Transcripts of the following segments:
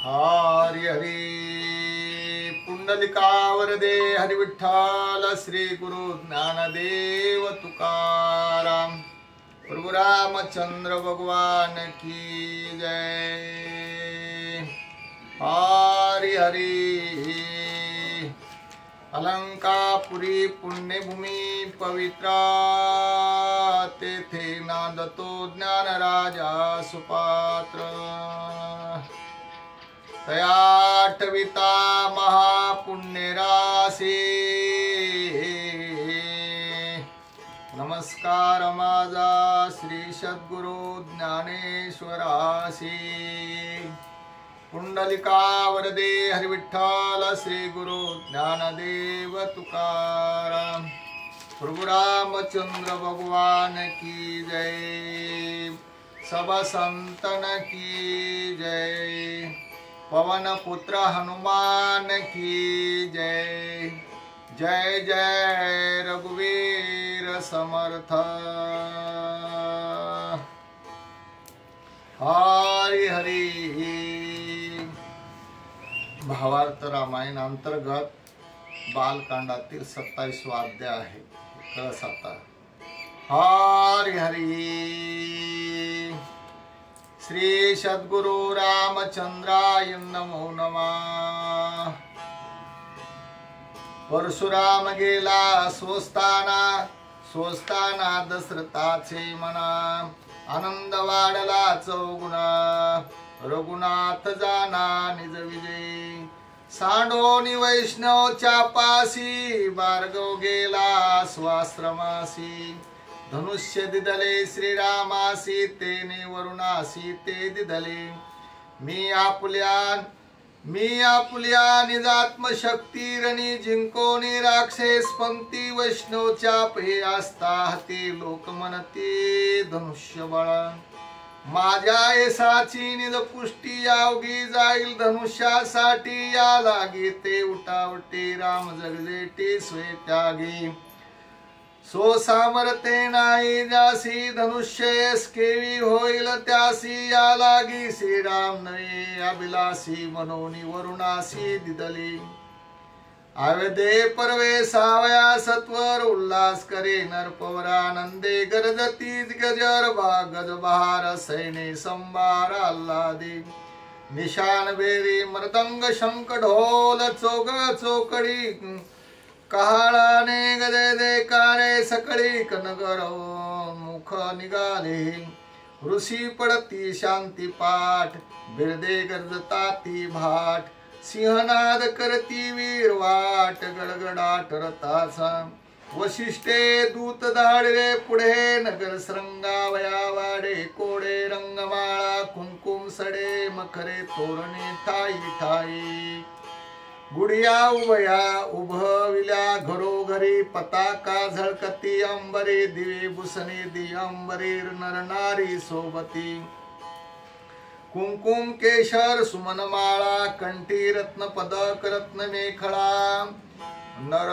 हरी हरी पुंडलिकावरदे हरि विठ्ठल श्री गुरु ज्ञानदेव तुकाराम प्रभु रामचंद्र भगवान की जय। हरी हरी अलंकापुरी पुण्यभूमि पवित्रा तेथे नांदतो ज्ञान राजा सुपात्र तयाटविता महापुण्य राशी नमस्कार माझा श्री सद्गुरु ज्ञानेश्वरासी पुंडलिकावरदे हरि विठ्ठल श्री गुरु ज्ञानदेव तुकाराम प्रभु रामचंद्र भगवान की जय। सब संतन की जय। पवन पुत्र हनुमान की जय। जय जय रघुवीर समर्थ। हरि हरि भावार्थ रामायण अंतर्गत बालकांडातील 27वा अध्याय आहे। कळस आता। हरि हरि श्री सद्गुरु रामचंद्राय नमो नमः। परशुराम गेला स्वस्ताना दशरथाचे मना आनंद वाढला चौगुणा रघुनाथ जाना निज विजय सांडोनी वैष्णव चापासी भार्गव गेला स्वाश्रमासी धनुष्य दिदले श्रीरामासी तेने वरुणासी ते दिदले मी आपुल्या निजात्मशक्तीरणी जिंकोनी राक्षस पंक्ती वैष्णव चापे आस्था ते लोक म्हणते धनुष्य बळा माझ्या यशाची निज पुष्टी यावगी जाईल धनुष्यासाठी या लागे ते उठावटे राम जगजेटी स्वे त्यागी सो सामर्थ्ये नाही जासी धनुष्येस केवी होईल त्यासी या लागी श्रीराम नये अभिलासी मनोनी वरुणासी दिदली आवेदे परवे सावया सत्वर उल्लास करे नरपवरानंदे गरजती गजर गज बहार सैने संभार आल्हादे निशान बेरी मृदंग शंख ढोल चोग चोकडी कहाळाने गजे देकारे सकळी कनगर मुख निघाले ऋषी पडती शांती पाठ बिरदे गरजताती भाट सिंहनाद करती वीर वाट गडगडाट रथाचा वशिष्ठे दूत धाडले पुढे नगर श्रंगावया वाडे कोडे रंगमाळा कुंकुम सडे मखरे तोरणे ठाई ठाई गुडिया उभया उभविल्या घरोघरी पताका झळकती अंबरे दिवे बुसणे दियांबरे नरनारी सोबती कुंकुम केशर सुमनमाळा कंठी रत्न पदक रत्न मेखळा नर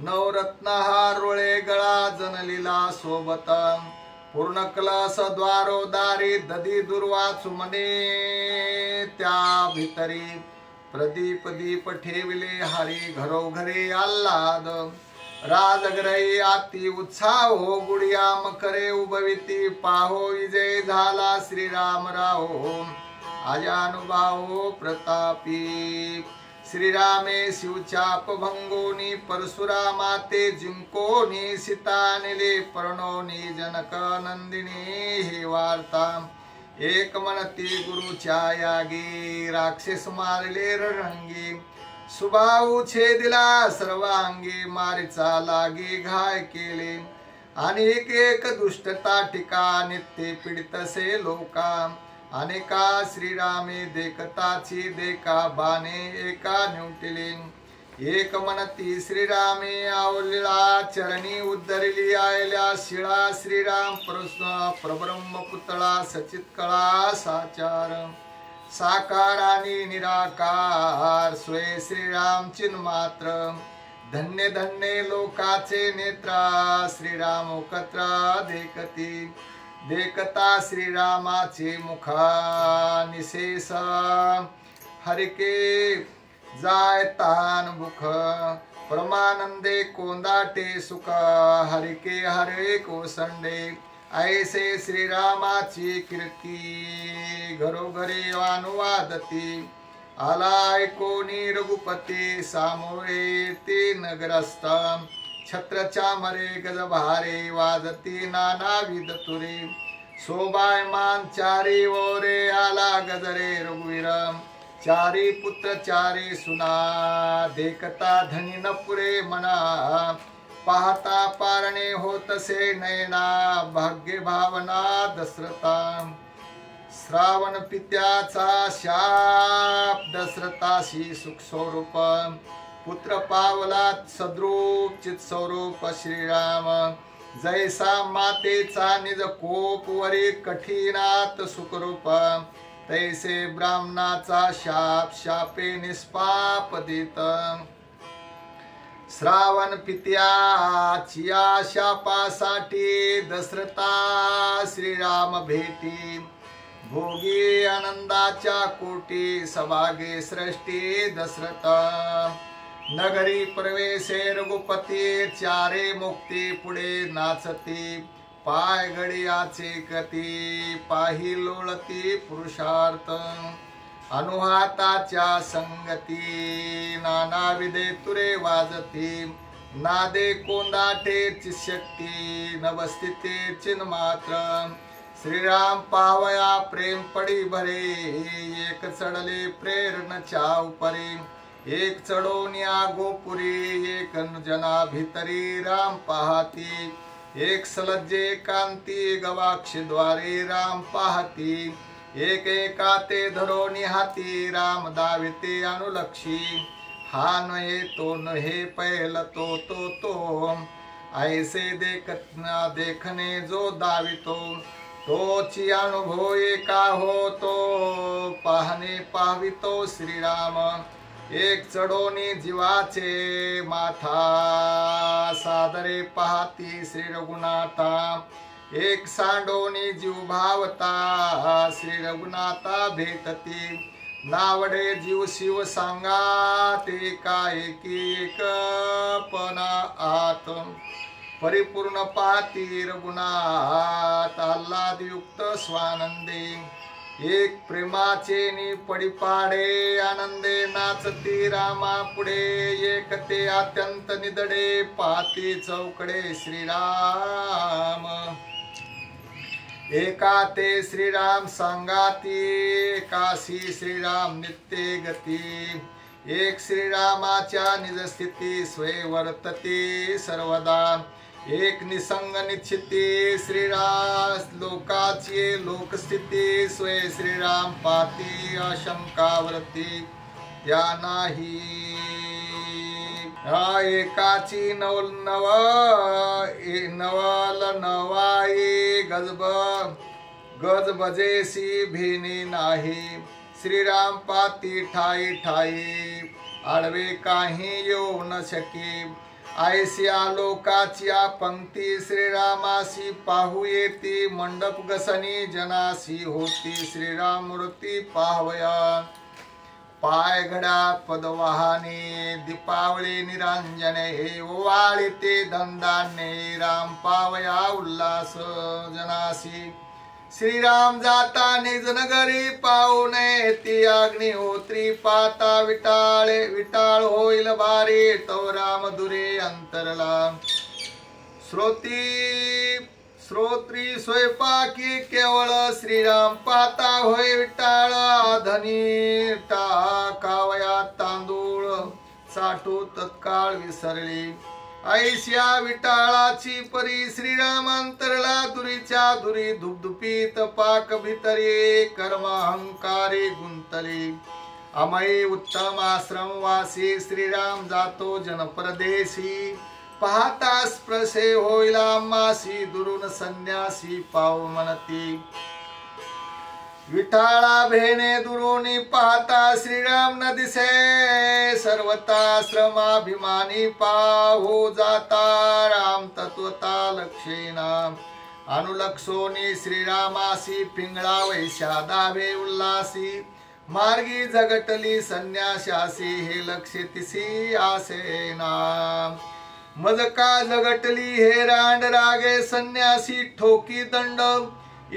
नवरत्नहार रोळे गळा जनलीला सोबत पूर्ण कलस द्वारोदारी दधी दुर्वा सुमने त्या भितरी प्रदीप दीप ठेविले हरी घरोघरी आल्हाद राजग्रही आती उत्साह हो गुडिया मकरे उभविती पाहो विजय झाला श्रीरामराव अजानुभाव प्रतापी श्रीरामे शिवचाप भंगोनी परशुरामाते जिंकोनी सीतानिले पर्णोनी जनक नंदिनी हे वार्ता एक म्हणती गुरुच्या यागी राक्षस मारले रणंगी सुबाहू छेदिला सर्वांगी मारीचा लागी घाय केले आणि एक दुष्टता टिका नित्य पीडितसे लोका अनेका श्रीरामे देखताची देखा बाणे एका न्यूटिले एक म्हणती श्रीरामे आवलिला चरणी उद्धरिली आयल्या शिळा श्रीराम परब्रह्म पुतळा सचित कळा साचार साकार आणि निराकार स्वय श्रीराम चिन्मात्र धन्य धन्य लोकाचे नेत्रा श्रीराम कत्रा देखती देखता श्रीरामाचे मुखा निशेष हरिके जाय तान बुख परमानंदे कोंदाटे सुख हरिके हरे कोसंडे ऐसे श्रीरामाची कीर्ती घरोघरी अनुवादती आलाय कोणी रघुपती सामोरे ते नगरस्थ छत्र चामरे गज भारे वाजती नानाविध तुरे शोभायमान चारी ओरे आला गजरे रघुवीर चारी पुत्र चारी सुना देखता धनी न पुरे मना पाहता पारणे होतसे नयना भाग्य भावना दशरथा श्रावण पित्याचा शाप दशरथाशी सुख स्वरूप पुत्र पावला सद्रूप चित स्वरूप श्रीराम जैसा मातेचा निज कोप वरी कठीणात सुखरूप तैसे ब्राह्मणाचा शाप शापे निष्पाप देत श्रावण पित्याची शापासाठी दशरथा श्रीराम भेटी भोगी आनंदाच्या कोटी सभागे सृष्टी दशरथ नगरी प्रवेशे रघुपती चारे मुक्ती पुढे नाचती पाय गडियाचे कती पाही लोळती पुरुषार्थ अनुहाताच्या संगती नानाविधे तुरे वाजती नादे कोंदाटे शक्ती नवस्थिती चिन्मात्र श्रीराम पावया प्रेम पडी भरे एक चढले प्रेरणच्या उपरी एक चढोनिया गोपुरी एक जना भितरी राम पाहती एक सलज्जे कांती गवाक्षी द्वारे राम पाहती एक एकाते धरोनी हाती राम दाविते अनुलक्षी हा नहे तो नहे पैल तो ऐसे देखने जो दावितो तोची अनुभव एका होतो पाहणे पावितो श्रीराम एक चढोनी जीवाचे माथा सादरे पाहती श्री रघुनाथा एक सांडोनी जीव भावता श्री रघुनाथा भेटती नावडे जीव शिव सांगा ते काय एक पणा आत परिपूर्ण पाती रघुनाथ आल्हादयुक्त स्वानंदे एक प्रेमाचे नि पडिपाडे आनंदे नाचती रामा पुढे एक ते अत्यंत निदडे पाती चौकडे श्रीराम एका ते श्रीराम सांगाती काशी श्रीराम नित्य गती एक श्रीरामाच्या निजस्थिती स्वय वर्तते सर्वदा एक निसंग निश्चिती श्रीराम लोकाची लोकस्थिती स्वय श्रीराम पाती अशंकावरती त्या नाही एकाची नवल नवाई गज बजेसी भेनी नाही श्रीराम पाती ठाई ठाई आडवे काही येऊ न शके ऐसिया लोकाच्या पंक्ती श्रीरामासी पाहू येती मंडप गसनी जनासी होती श्रीराम मूर्ती पाहवया पाय घडा पदवाहाने दीपावळी निरांजने ओवाळीते धनधान्ये राम पावया उल्हास जनासी श्रीराम जाता निज नगरी पाहुणे ती अग्निहोत्री पाता विटाळ होईल भारी तो राम दुरे अंतरला श्रोत्री स्वयंपाकी केवळ श्रीराम पाता होय विटाळ धनी टाकावया तांदूळ साठू तत्काळ विसरली ऐशिया विटाळाची परी श्रीराम अंतरला दुरीच्या दुरी धुपधुपीत पाक भितरी कर्म अहंकारी गुंतली अमयी उत्तम आश्रम वासी श्रीराम जातो जनप्रदेशी पाहता स्प्रसे होईला मासी दुरून संन्यासी पाव म्हणती विठाळा भेने दुरोनी पाहता श्रीराम न दिसे सर्वता श्रमाभिमानी पाहू जाता राम तत्वता लक्षेना अनुलक्षोनी श्रीरामासी पिंगळा वैश्या दावे उल्लासी मार्गी जगटली संन्याशासी हे लक्षितिसी आसेना मजका जगटली हे रांड रागे संन्यासी ठोकी दंड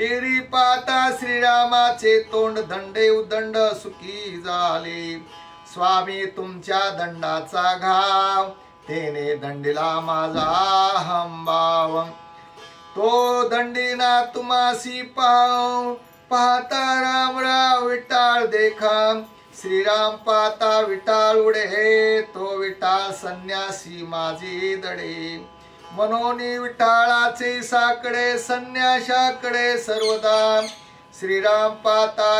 एरी पाता श्रीरामाचे तोंड दंडे उदंड सुखी झाले स्वामी तुमच्या दंडाचा घाव तेने दंडिला माझा हंबाव तो दंडीना तुमासी पाव पाहता रामराव विटाळ देखा श्रीराम पाहता विटाळ उडे तो विटाळ संन्यासी माझी दडे मनोनी विटाळाचे साकडे संन्याशाकडे सर्वदा श्रीराम पाहता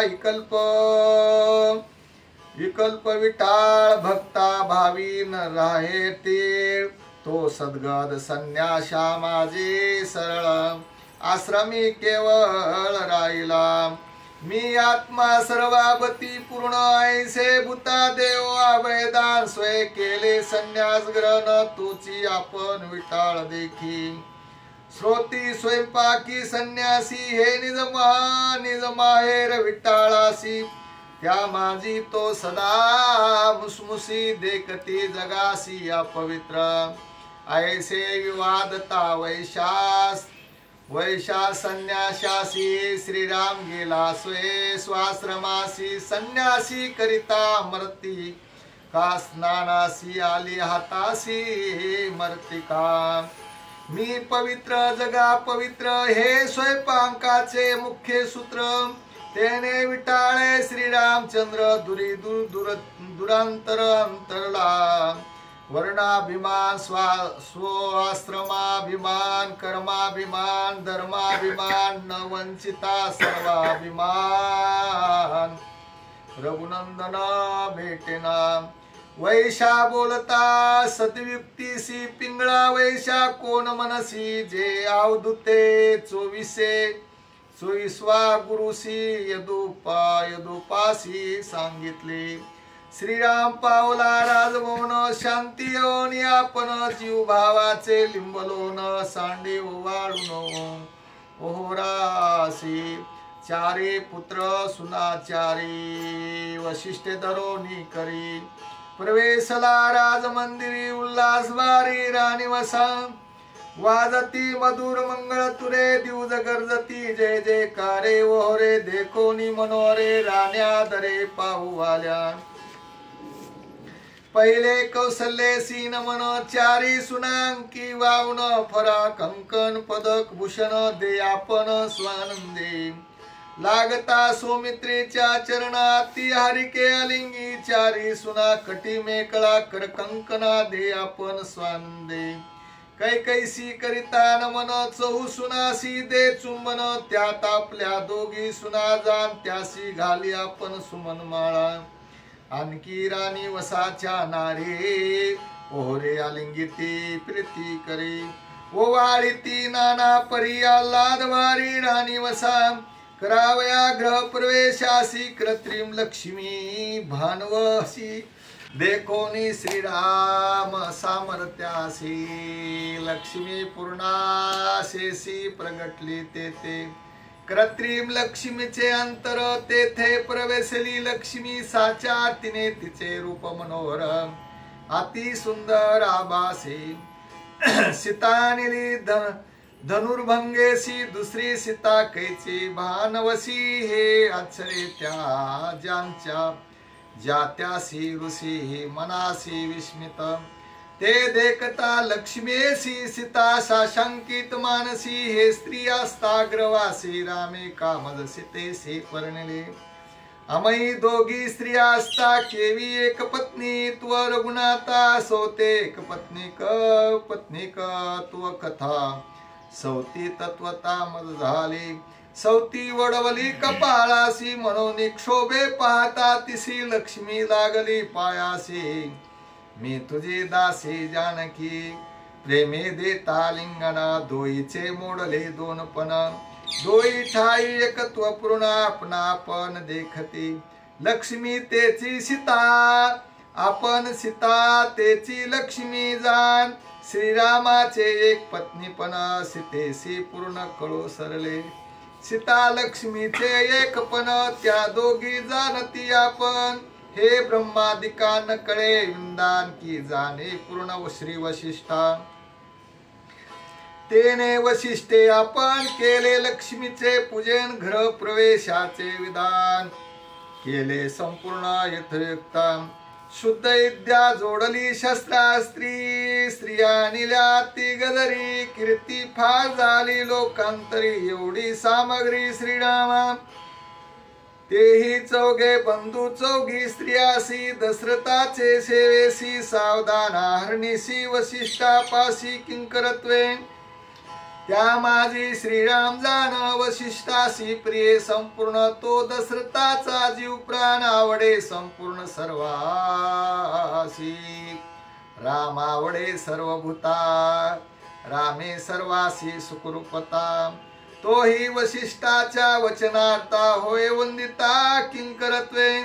विकल्प विटाळ भक्ता भावी न राहे ते तो सद्गद संन्याशा माझे सरळ आश्रमी केवळ राहिला मी आत्मा सर्वावती पूर्ण ऐसे भूता देव अभयदान स्वय केले संन्यास ग्रहण तुची आपण विटाळ देखी श्रोती स्वयंपाकी संन्यासी हे निज माहेर विटाळासी त्या माझी तो सदा मुसमुसी देखती जगासी अपवित्र ऐसे विवादता वैशा संन्याशासी श्रीराम गेला स्वे स्वाश्रमासी संन्यासी करिता मरती का स्नानासी आली हातासी मर्तिका मी पवित्र जगा पवित्र हे स्वयंपाकाचे मुख्य सूत्र तेने विटाळे श्रीरामचंद्र दुरांतर अंतरला वर्णाभिमान स्वाश्रमाभिमान कर्माभिमान धर्माभिमान न वंचिता सर्वाभिमान रघुनंदन भेटेना वैशा बोलता सद्युक्तीसी पिंगळा वैशा कोण मनसी जे अवधूते 24वा गुरुसी यदुपासी सांगितले श्रीराम पावला राजभवन शांती होऊन आपण जीव भावाचे लिंबलोन सांडे ओवाळून ओहोरासी चारे पुत्र सुनाचारी वशिष्ठ धरोनी करी प्रवेशला राजमंदिरी उल्हासवारी राणी वसा वाजती मधुर मंगळ तुरे दिवज गर्जती जय जयकारे ओहरे देखोनी मनोरे राण्या दरे पाहू आल्या पहिले कौशल्यसी नमन चारी सुनांकी वावण फरा कंकण पदक भूषण दे आपण स्वानंदे लागता सौमित्रीच्या चरणाती हरिके अलिंगी चारी सुना कटी मेकळा कर कंकणा दे आपण स्वानंदे कैकैसी करिता नमन चहू सुनासी दे चुंबन त्यात आपल्या दोघी सुना जाण त्यासी घाली आपण सुमन माळा आणखी राणी वसाच्या नारे ओहरे आलिंगिती प्रीती करे ओवाळीती नाना परी आल्हादवारी राणी वसा करावया ग्रह प्रवेशासी कृत्रिम लक्ष्मी भानवसी देखोनी श्रीराम सामर्थ्यासी लक्ष्मी पूर्णाशेसी प्रगटली तेथे कृत्रिम लक्ष्मीचे अंतर तेथे प्रवेशली लक्ष्मी साचा तिने तिचे रूप मनोहर अति सुंदर आभासे सीतानिली धनुर्भंगेसी दुसरी सीता कैची भानवसी हे आश्चर्य त्या ज्यांच्या जात्यासी ऋषी मनासी विस्मित ते देखता लक्ष्मीसी सीता साशंकित मानसी हे स्त्रियास्ताग्रवासी रामे कामद सीतेसी वर्णिले अमयी दोघी स्त्रिया असता केवी एक पत्नी त्व रघुनाथा सोते एक पत्निक त्व कथा सौती तत्वता मद झाली सौती वडवली कपाळासी म्हणून क्षोभे पाहता तिसी लक्ष्मी लागली पायासी मी तुझी दासी जानकी प्रेमे देता लिंगना दोईचे मोडले दोनपण दोई ठाई एकत्व पूर्ण आपणापण देखती लक्ष्मी तेची सीता आपण सीता तेची लक्ष्मी जाण, श्रीरामाचे एक पत्नीपण सीतेशी पूर्ण कळो सरले. सीता लक्ष्मीचे एकपण त्या दोघी जाणती आपण, हे ब्रह्मादिका न कळे विंदान की जाणे पूर्ण श्री वशिष्ठा. तेने वशिष्ठे आपण केले लक्ष्मीचे पूजन, गृह प्रवेशाचे विधान केले संपूर्ण यथोयुक्त. शुद्ध विद्या जोडली शस्त्रास्त्री, स्त्रिया निल्या ती गदरी, कीर्ती फार झाली लोकांतरी एवढी सामग्री श्रीरामा. तेही चौघे बंधू चौघी स्त्रियासी, दशरथाचे सेवेसी सावधान हरणीसी वशिष्ठापाशी किंकरत्वे. त्या माझी श्रीराम जाण वशिष्ठासी प्रिय संपूर्ण, तो दशरथाचा जीव प्राण आवडे संपूर्ण सर्वासी. राम आवडे सर्वभूता, रामे सर्वासी सुखरूपता. तोही वशिष्ठाच्या वचनार्था होय वंदिता किंकरत्वे.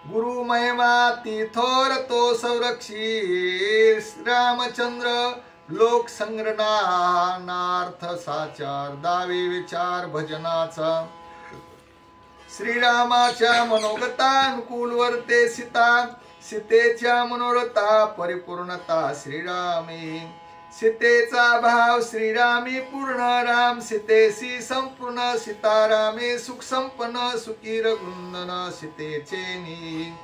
गुरु महिमा ती थोर तो संरक्षी रामचंद्र, लोक संग्रहणार्थ साचार दावे विचार भजनाचा. श्रीरामाच्या मनोगतानुकूल वर्ते सीता, सीतेच्या मनोरथा परिपूर्णता श्रीरामी. सीतेचा भाव श्रीरामी पूर्ण, राम सीतेशी संपूर्ण. सीतारामे सुख संपन्न, सुखी रघुनंदन सीतेचे नी.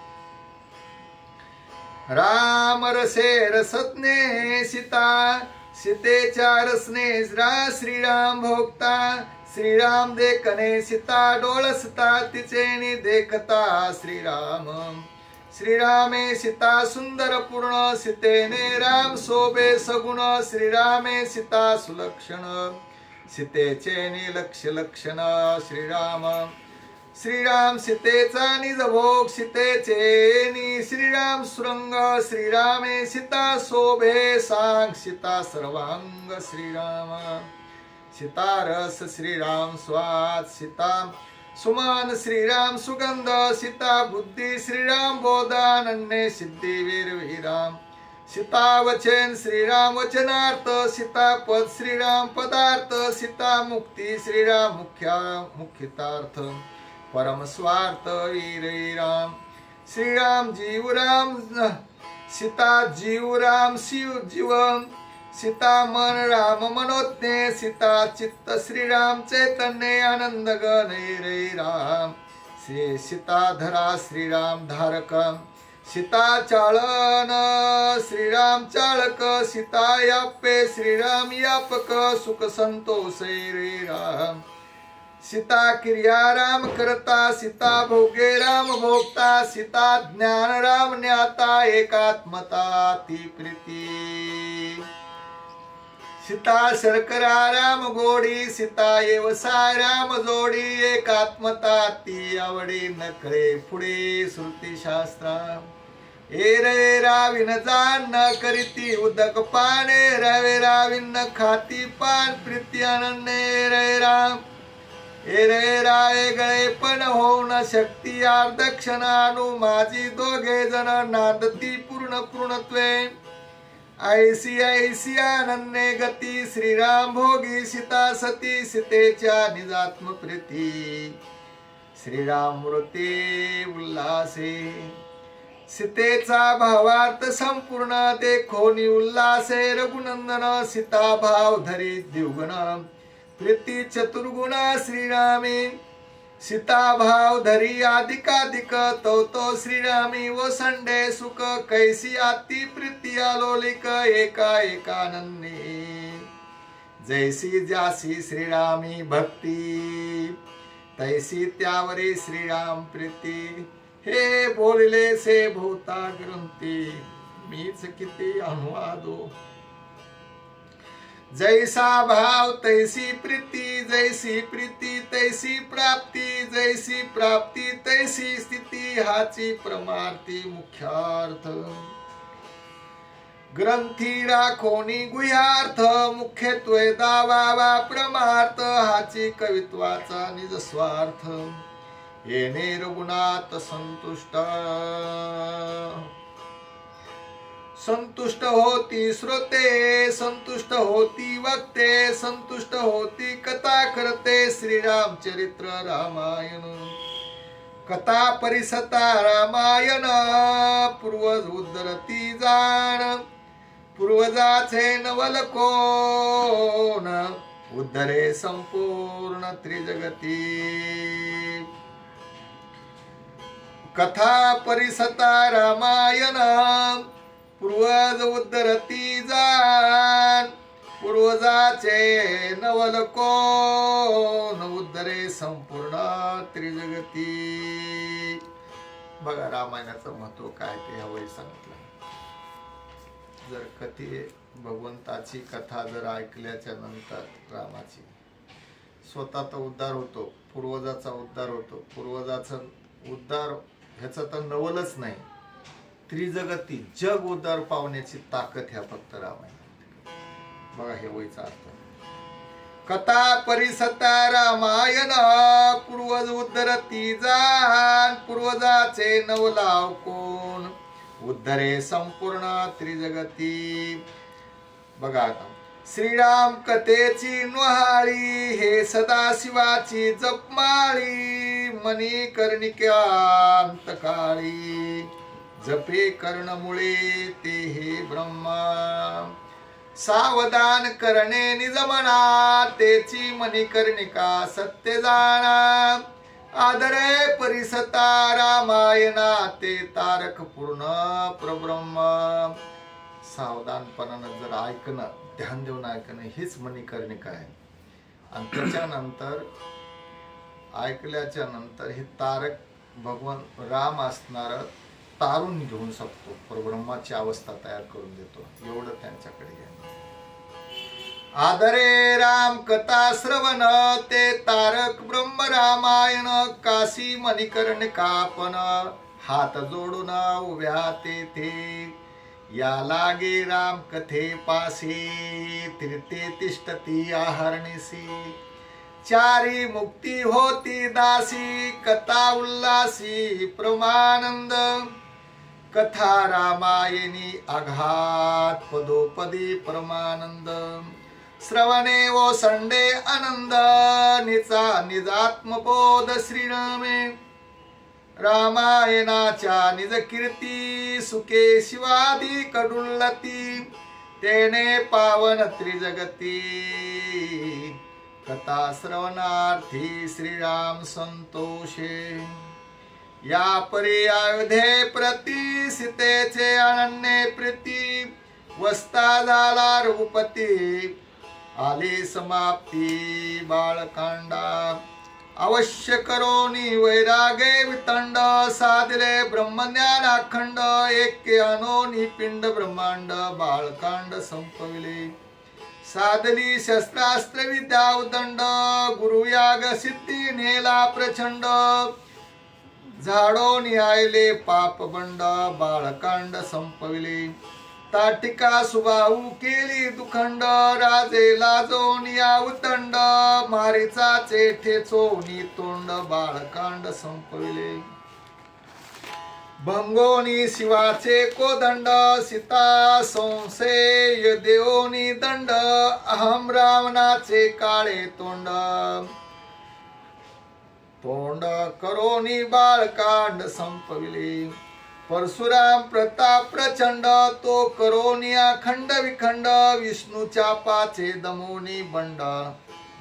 राम रसे रसज्ञे सीता, सीतेच्या रसने श्रीराम भोगता. श्रीराम देखणे सीता डोळसता, तिचे देखता श्रीराम. श्रीरामे सीता सुंदर पूर्ण, सीतेने राम शोभे सगुण. श्रीरामे सीता सुलक्षण, सीतेचे लक्ष लक्षण श्रीराम. श्रीराम सीतेचा निज भोग, सीतेचे नी श्रीराम सुरंग. श्रीरामे सीता शोभे सांग, सीता सर्वांग श्रीराम. सीता रस श्रीराम स्वाद, सीता सुमन श्रीराम सुगंध. सीता बुद्धी श्रीराम बोधानन्य सिद्धी वीर वीराम. सीता वचन श्रीराम वचनार्थ, सीता पद श्रीराम पदार्थ. सीता मुक्ती श्रीराम मुख्यतार्थ, परम स्वार्थ वीर राम. श्रीराम जीव राम, सीता जीव राम शिव जीवन. सीता मन राम मनोज्ञ, सीता चित्त श्रीराम चैतन्य आनंद गण रे राम. सीता धरा श्रीराम धारक, सीता चालन श्रीराम चालक. सीता यापे श्रीराम यापक, सुख संतोष रे राम. सीता क्रिया राम करता, सीता भोगे राम भोगता. सीता ज्ञान राम ज्ञाता, एकात्मता ती प्रीती. सीता शर्करा राम गोडी, सीता व्यवसाय राम जोडी. एकात्मता ती आवडी, नकळे पुढे श्रुती शास्त्रा. ए रे राविन जाण न करीती उदक पाने, रवे राविन खाती पान प्रीती अनन्य रे राम. ए रे राय गळे पण होऊन शक्ती दक्षिणानु, माझी दोघे जण नांदती पूर्ण पूर्णत्वे. ऐसी ऐसी अनन्य गती, श्रीराम भोगी सीता सती. सीतेच्या निजात्म प्रीती, श्रीराम मूर्ती उल्लासे. सीतेचा भावार्थ संपूर्ण, देखोनी उल्लासे रघुनंदन. सीता भाव धरी द्विगुण, प्रीती चतुर्गुण श्रीरामी. सीता भाव धरी अधिकाधिक, तो श्रीरामी व संडे सुख. कैसी आती प्रीती आलोलिक, एका एकानंदी. जैसी जासी श्रीरामी भक्ती, तैसी त्यावरी श्रीराम प्रीती. हे बोलले से भूता ग्रंथी, मीच किती अनुवादो. जैसा भाव तैसी प्रीती, जैसी प्रीती तैसी प्राप्ती. जैसी प्राप्ती तैसी स्थिती, हाची प्रमार्ती मुख्यार्थ. ग्रंथी राखोनी गुह्यार्थ, मुख्यत्वे दावा प्रमार्थ. हाची कवित्वाचा निज स्वार्थ, येणे रघुनाथ संतुष्ट. संतुष्ट होती श्रोते, संतुष्ट होती वक्ते, संतुष्ट होती कथा करते. श्रीरामचरित्र रामायण कथा परिसता रामायण. पूर्वज उद्धरती जाण, पूर्वजाचे नवल कोण, उद्धरे संपूर्ण त्रिजगती. कथा परिसता रामायण, पूर्वज उद्धरती जाण, पूर्वजाचे नवल कोण, उद्धरे संपूर्ण त्रिजगती. बघा रामायणाचं महत्व काय ते ह्यावेळी सांगितलं. जर कधी भगवंताची कथा जर ऐकल्याच्या नंतर रामाची स्वतःचा उद्धार होतो, पूर्वजाचा उद्धार होतो. पूर्वजाचा उद्धार ह्याचं तर नवलच नाही, त्रिजगती जग उद्धार पावण्याची ताकद ह्या फक्त रामायणात. बघा हे वयचा अर्थ. कथा परिसता रामायण, पूर्वज उद्धरती जाण, पूर्वजाचे नवलाव कोण, उद्धरे संपूर्ण त्रिजगती. बघा आता श्रीराम कथेची न्हाळी, हे सदाशिवाची जपमाळी, मनी कर्णिकांत काळी, जपे कर्णमुळे ते हे ब्रह्मा. सावधान करणे निजमना, तेची मणिकर्णिका सत्य जाणा. आदरे परिसता रामायणा, ते तारक पूर्ण परब्रह्म. सावधानपणानं जर ऐकणं, ध्यान देऊन ऐकणं, हीच मणिकर्णिका आहे. आणि त्याच्यानंतर ऐकल्याच्या नंतर हे तारक भगवान राम असणार तारून घेऊन शकतो, परब्रह्माची अवस्था तयार करून देतो. एवढं त्यांच्याकडे घ्या. आदरे राम कथा श्रवण, ते तारक ब्रह्म रामायण. काशी मणिकर्णिका पण, हात जोडून उभ्या तेथे. या लागे राम कथे पासे, तीर्थे तिष्ठती आहरणीसी. चारी मुक्ती होती दासी, कथा उल्लासी प्रमानंद. कथा रामायणी आघात, पदोपदी परमानंद. श्रवणे वो संडे आनंद, निचा निजात्मबोध श्रीरामे. रामायणाच्या निज कीर्ती, सुखे शिवादी कडुल्लती. तेने पावन त्रिजगती, कथा श्रवणार्थी श्रीराम संतोषे. या परी अयोध्ये प्रती, सीतेचे अनन्य प्रीती. वस्ता झाला रघुपती, आली समाप्ती बाळकांडा. अवश्य करोनी वैरागे वितंड, साधले ब्रह्मज्ञान अखंड. एके अनोनी पिंड ब्रह्मांड, बाळकांड संपविले. साधली शस्त्रास्त्र विद्या उदंड, गुरुयाग सिद्धी नेला प्रचंड. झाडोनी आयले पापबंड, बाळकांड संपविले. ताटिका सुबाहू केली दुखंड, राजे लाजोनिया उदंड. मारीचाचे ठेचोनी तोंड, बाळकांड संपविले. भंगोनी शिवाचे कोदंड, सीता संशय देवोनी दंड. अहम रावणाचे काळे तोंड, तोंड करोनी बाळकांड संपविले. परशुराम प्रताप प्रचंड, तो करोनी अखंड विखंड. विष्णूच्या पाचे दमोनी बंड,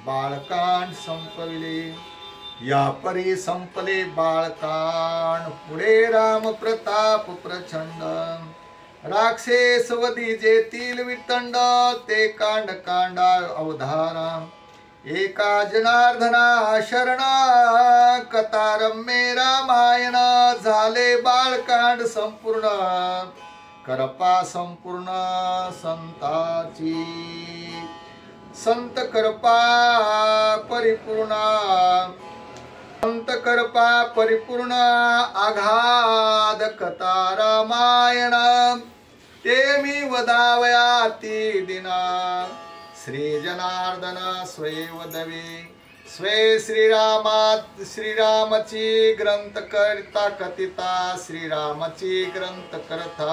बाळकांड संपविले. या परी संपले बाळकांड, पुढे राम प्रताप प्रचंड. राक्षस वधी जेतील वितंड, ते कांड कांडा अवधारा. एका जनार्दना शरण, कथा रम्ये रामायण. झाले बाळकांड संपूर्ण, कृपा संपूर्ण संताची. संत कृपा परिपूर्ण, संत कृपा परिपूर्ण. आघाद कथा रामायण, ते मी वदावया ती दिना. श्री जनार्दन स्वये वदवे. स्वे श्रीरामची ग्रंथ करिता कथिता. श्रीरामची ग्रंथ करता.